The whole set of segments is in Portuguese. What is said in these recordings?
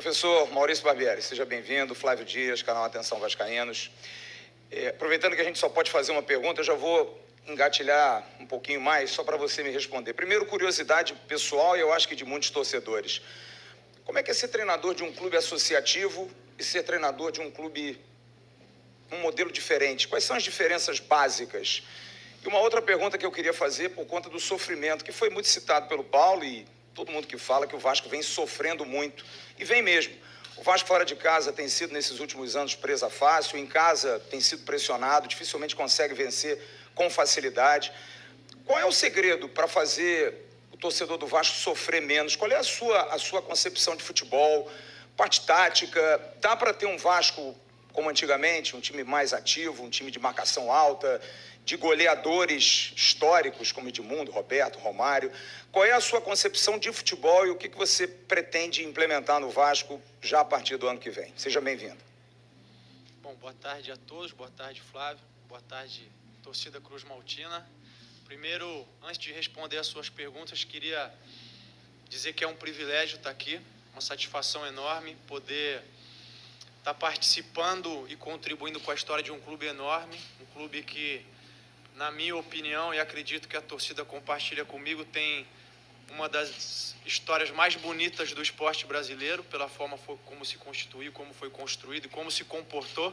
Professor Maurício Barbieri, seja bem-vindo. Flávio Dias, canal Atenção Vascaínos. Aproveitando que a gente só pode fazer uma pergunta, eu já vou engatilhar um pouquinho mais, só para você me responder. Primeiro, curiosidade pessoal e eu acho que de muitos torcedores. Como é que é ser treinador de um clube associativo e ser treinador de um clube, um modelo diferente? Quais são as diferenças básicas? E uma outra pergunta que eu queria fazer por conta do sofrimento, que foi muito citado pelo Paulo e todo mundo que fala que o Vasco vem sofrendo muito, e vem mesmo. O Vasco fora de casa tem sido, nesses últimos anos, presa fácil, em casa tem sido pressionado, dificilmente consegue vencer com facilidade. Qual é o segredo para fazer o torcedor do Vasco sofrer menos? Qual é a sua concepção de futebol, parte tática? Dá para ter um Vasco como antigamente, um time mais ativo, um time de marcação alta, de goleadores históricos como Edmundo, Roberto, Romário? Qual é a sua concepção de futebol e o que você pretende implementar no Vasco já a partir do ano que vem? Seja bem-vindo. Bom, boa tarde a todos, boa tarde, Flávio, boa tarde, torcida Cruz Maltina. Primeiro, antes de responder as suas perguntas, queria dizer que é um privilégio estar aqui, uma satisfação enorme poder estar participando e contribuindo com a história de um clube enorme, um clube que, na minha opinião, e acredito que a torcida compartilha comigo, tem uma das histórias mais bonitas do esporte brasileiro, pela forma como se constituiu, como foi construído e como se comportou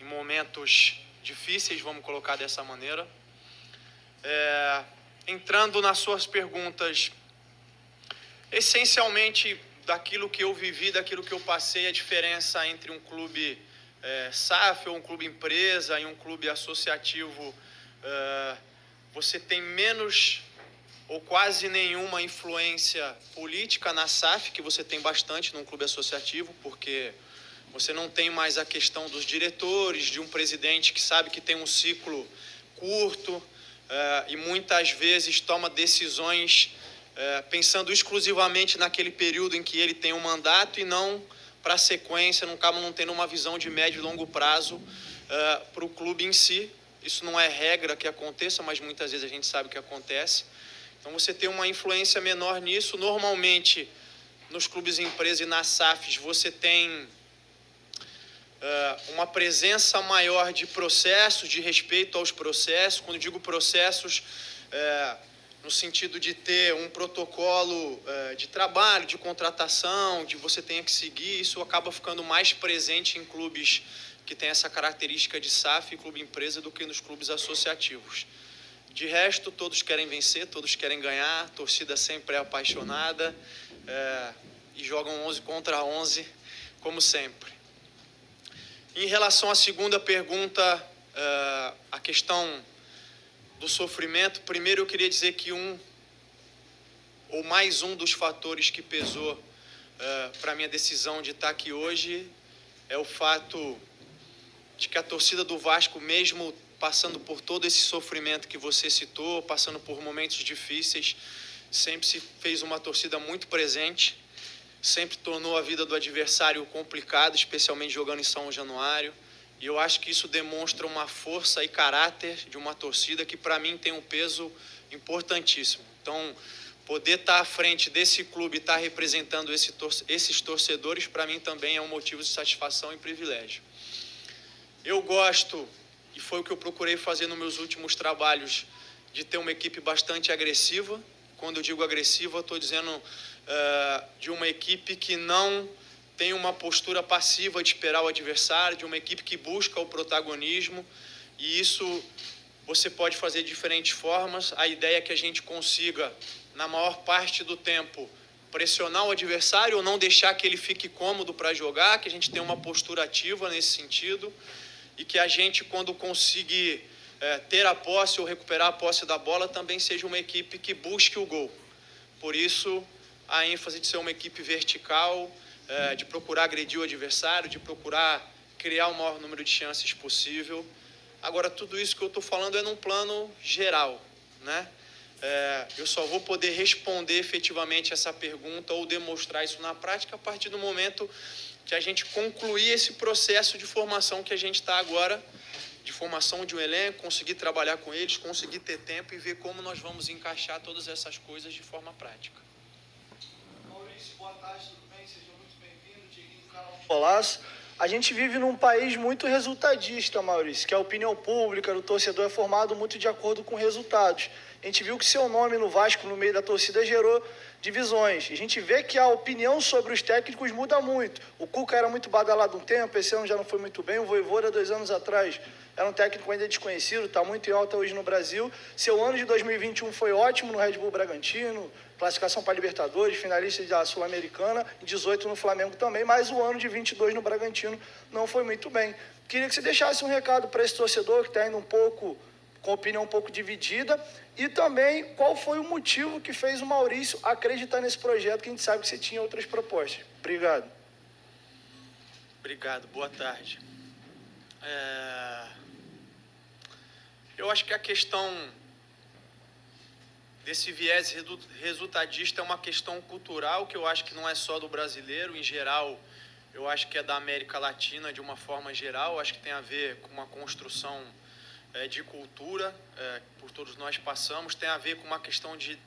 em momentos difíceis, vamos colocar dessa maneira. Entrando nas suas perguntas, essencialmente daquilo que eu vivi, daquilo que eu passei, a diferença entre um clube SAF ou um clube empresa e um clube associativo, você tem menos ou quase nenhuma influência política na SAF, que você tem bastante num clube associativo, porque você não tem mais a questão dos diretores, de um presidente que sabe que tem um ciclo curto e muitas vezes toma decisões pensando exclusivamente naquele período em que ele tem um mandato e não para a sequência, não tendo uma visão de médio e longo prazo para o clube em si. Isso não é regra que aconteça, mas muitas vezes a gente sabe que acontece. Então você tem uma influência menor nisso. Normalmente, nos clubes empresa e nas SAFs, você tem uma presença maior de processos, de respeito aos processos. Quando digo processos, no sentido de ter um protocolo de trabalho, de contratação, de você tenha que seguir, isso acaba ficando mais presente em clubes que têm essa característica de SAF e clube empresa do que nos clubes associativos. De resto, todos querem vencer, todos querem ganhar, a torcida sempre é apaixonada e jogam 11 contra 11, como sempre. Em relação à segunda pergunta, a questão do sofrimento, primeiro eu queria dizer que mais um dos fatores que pesou para a minha decisão de estar aqui hoje é o fato de que a torcida do Vasco, mesmo passando por todo esse sofrimento que você citou, passando por momentos difíceis, sempre se fez uma torcida muito presente, sempre tornou a vida do adversário complicada, especialmente jogando em São Januário. E eu acho que isso demonstra uma força e caráter de uma torcida que, para mim, tem um peso importantíssimo. Então, poder estar à frente desse clube e estar representando esses torcedores, para mim, também é um motivo de satisfação e privilégio. Eu gosto, e foi o que eu procurei fazer nos meus últimos trabalhos, de ter uma equipe bastante agressiva. Quando eu digo agressiva, eu estou dizendo de uma equipe que não tem uma postura passiva de esperar o adversário, de uma equipe que busca o protagonismo, e isso você pode fazer de diferentes formas. A ideia é que a gente consiga, na maior parte do tempo, pressionar o adversário ou não deixar que ele fique cômodo para jogar, que a gente tenha uma postura ativa nesse sentido, e que a gente, quando conseguir ter a posse ou recuperar a posse da bola, também seja uma equipe que busque o gol. Por isso, a ênfase de ser uma equipe vertical, de procurar agredir o adversário, de procurar criar o maior número de chances possível. Agora, tudo isso que eu estou falando é num plano geral, né? Eu só vou poder responder efetivamente essa pergunta ou demonstrar isso na prática a partir do momento que a gente concluir esse processo de formação que a gente está agora, de formação de um elenco, conseguir trabalhar com eles, conseguir ter tempo e ver como nós vamos encaixar todas essas coisas de forma prática. Maurício, boa tarde, tudo bem? Seja muito bem-vindo. golaço. A gente vive num país muito resultadista, Maurício, que a opinião pública do torcedor é formado muito de acordo com resultados. A gente viu que seu nome no Vasco, no meio da torcida, gerou divisões. A gente vê que a opinião sobre os técnicos muda muito. O Cuca era muito badalado um tempo, esse ano já não foi muito bem. O Vojvoda, 2 anos atrás, era um técnico ainda desconhecido, está muito em alta hoje no Brasil. Seu ano de 2021 foi ótimo no Red Bull Bragantino, classificação para Libertadores, finalista da Sul-Americana, em 18 no Flamengo também, mas o ano de 22 no Bragantino não foi muito bem. Queria que você deixasse um recado para esse torcedor que está indo um pouco, com a opinião um pouco dividida, e também qual foi o motivo que fez o Maurício acreditar nesse projeto, que a gente sabe que você tinha outras propostas. Obrigado. Obrigado, boa tarde. Eu acho que a questão desse viés resultadista é uma questão cultural, que eu acho que não é só do brasileiro, em geral, eu acho que é da América Latina de uma forma geral, eu acho que tem a ver com uma construção de cultura, por todos nós passamos, tem a ver com uma questão de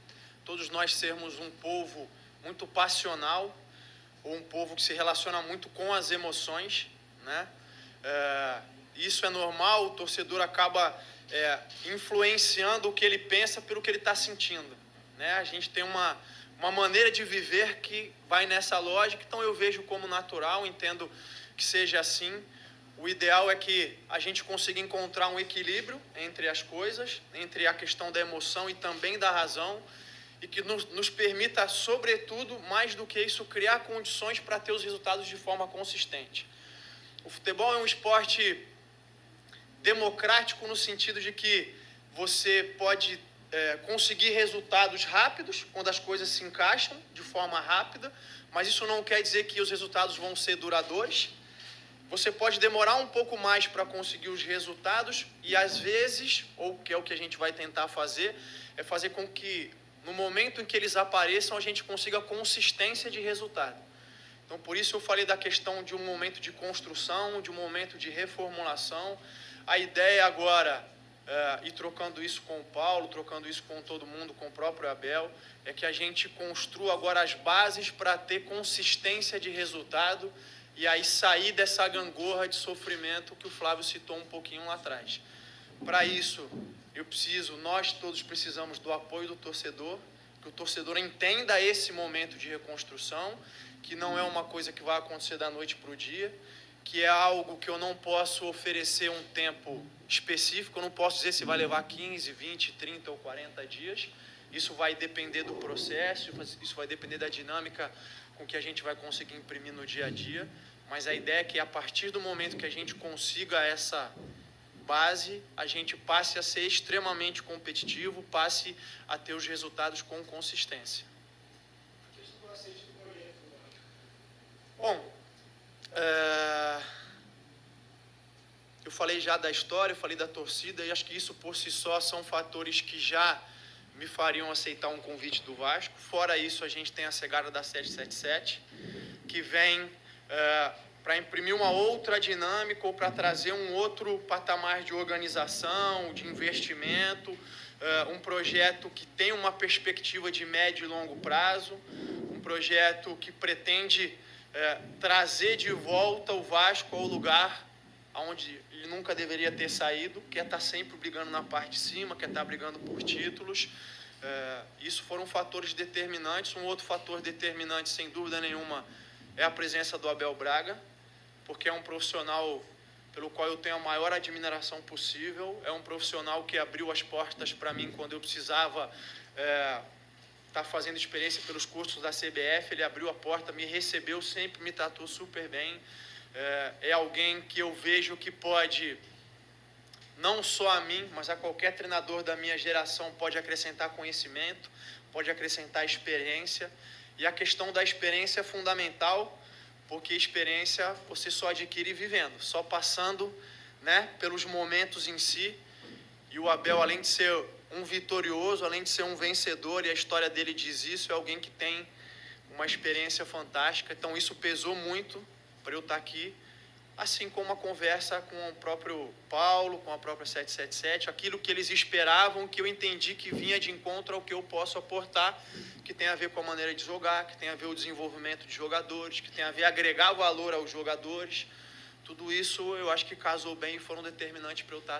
todos nós sermos um povo muito passional, ou um povo que se relaciona muito com as emoções, né? Isso é normal, o torcedor acaba influenciando o que ele pensa pelo que ele está sentindo, né? A gente tem uma maneira de viver que vai nessa lógica, então eu vejo como natural, entendo que seja assim. O ideal é que a gente consiga encontrar um equilíbrio entre as coisas, entre a questão da emoção e também da razão, e que nos permita, sobretudo, mais do que isso, criar condições para ter os resultados de forma consistente. O futebol é um esporte democrático no sentido de que você pode conseguir resultados rápidos quando as coisas se encaixam de forma rápida, mas isso não quer dizer que os resultados vão ser duradouros. Você pode demorar um pouco mais para conseguir os resultados e às vezes, ou que é o que a gente vai tentar fazer, é fazer com que no momento em que eles apareçam a gente consiga consistência de resultado. Então por isso eu falei da questão de um momento de construção, de um momento de reformulação. A ideia agora, e trocando isso com o Paulo, trocando isso com todo mundo, com o próprio Abel, é que a gente construa agora as bases para ter consistência de resultado e aí sair dessa gangorra de sofrimento que o Flávio citou um pouquinho lá atrás. Para isso, nós todos precisamos do apoio do torcedor, que o torcedor entenda esse momento de reconstrução, que não é uma coisa que vai acontecer da noite para o dia, que é algo que eu não posso oferecer um tempo específico, eu não posso dizer se vai levar 15, 20, 30 ou 40 dias, isso vai depender do processo, isso vai depender da dinâmica com que a gente vai conseguir imprimir no dia a dia, mas a ideia é que a partir do momento que a gente consiga essa base, a gente passe a ser extremamente competitivo, passe a ter os resultados com consistência. Bom, eu falei já da história, eu falei da torcida, e acho que isso por si só são fatores que já me fariam aceitar um convite do Vasco. Fora isso, a gente tem a chegada da 777, que vem para imprimir uma outra dinâmica ou para trazer um outro patamar de organização, de investimento, um projeto que tem uma perspectiva de médio e longo prazo, um projeto que pretende trazer de volta o Vasco ao lugar onde ele nunca deveria ter saído, que é estar sempre brigando na parte de cima, que é estar brigando por títulos. Isso foram fatores determinantes. Um outro fator determinante, sem dúvida nenhuma, é a presença do Abel Braga, porque é um profissional pelo qual eu tenho a maior admiração possível, é um profissional que abriu as portas para mim quando eu precisava estar fazendo experiência pelos cursos da CBF, ele abriu a porta, me recebeu sempre, me tratou super bem, é alguém que eu vejo que pode, não só a mim, mas a qualquer treinador da minha geração, pode acrescentar conhecimento, pode acrescentar experiência, e a questão da experiência é fundamental, porque experiência você só adquire vivendo, só passando, né, pelos momentos em si. E o Abel, além de ser um vitorioso, além de ser um vencedor, e a história dele diz isso, é alguém que tem uma experiência fantástica. Então isso pesou muito para eu estar aqui. assim como a conversa com o próprio Paulo, com a própria 777, aquilo que eles esperavam, que eu entendi que vinha de encontro ao que eu posso aportar, que tem a ver com a maneira de jogar, que tem a ver com o desenvolvimento de jogadores, que tem a ver agregar valor aos jogadores. Tudo isso eu acho que casou bem e foram determinantes para eu estar